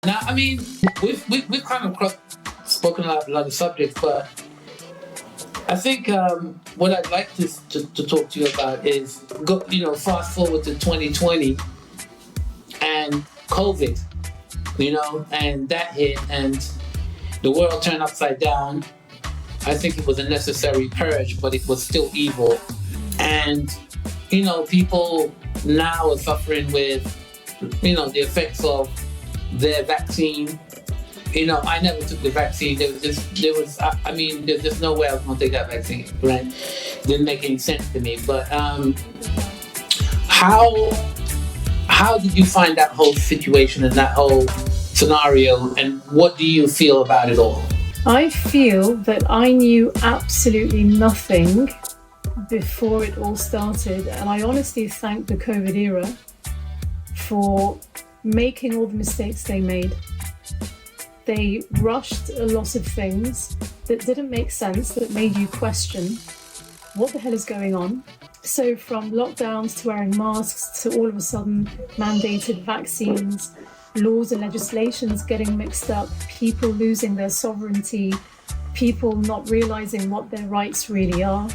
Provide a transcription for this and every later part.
Now, I mean, we've kind of spoken a lot of subjects, but I think what I'd like to talk to you about is fast forward to 2020 and COVID, and that hit and the world turned upside down. I think it was a necessary purge, but it was still evil. And, people now are suffering with, the effects of their vaccine. I never took the vaccine. There's just no way I was going to take that vaccine, right? Didn't make any sense to me. But how did you find that whole situation and that whole scenario, and what do you feel about it all? I feel that I knew absolutely nothing before it all started, and I honestly thank the COVID era for making all the mistakes they made. They rushed a lot of things that didn't make sense, that made you question what the hell is going on. So from lockdowns to wearing masks to all of a sudden mandated vaccines, laws and legislations getting mixed up, people losing their sovereignty, people not realizing what their rights really are.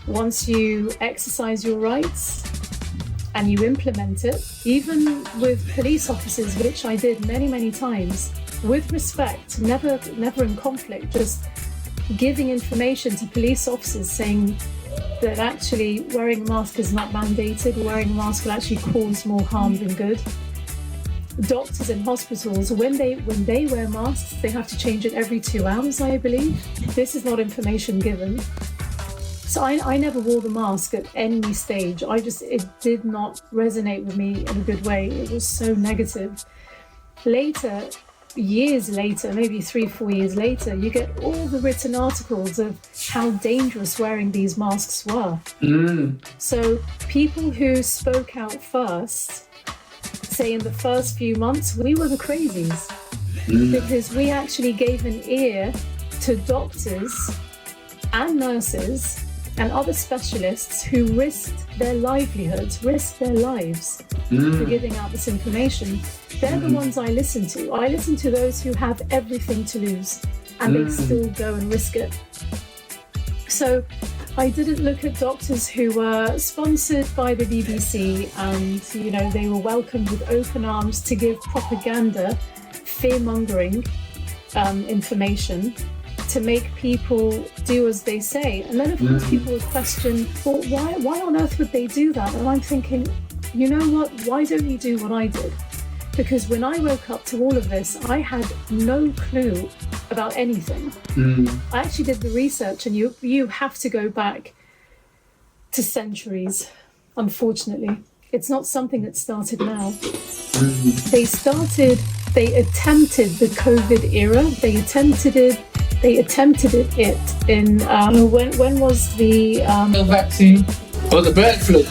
Once you exercise your rights and you implement it, even with police officers, which I did many, many times, with respect, never in conflict, just giving information to police officers saying that actually wearing a mask is not mandated, wearing a mask will actually cause more harm than good. Doctors in hospitals, when they wear masks, they have to change it every 2 hours, I believe. This is not information given. So I never wore the mask at any stage. It did not resonate with me in a good way. It was so negative. Later, years later, maybe 3-4 years later, you get all the written articles of how dangerous wearing these masks were. So people who spoke out first, say in the first few months, we were the crazies because we actually gave an ear to doctors and nurses and other specialists who risked their livelihoods, risked their lives for giving out this information. They're the ones I listen to. I listen to those who have everything to lose and they still go and risk it. So I didn't look at doctors who were sponsored by the BBC and, they were welcomed with open arms to give propaganda, fear-mongering information to make people do as they say. And then of course people would question, well, why on earth would they do that? And I'm thinking, you know what, why don't you do what I did? Because when I woke up to all of this, I had no clue about anything. I actually did the research, and you have to go back to centuries, unfortunately. It's not something that started now. They attempted the COVID era. They attempted it in, when was the... vaccine or the bird flu?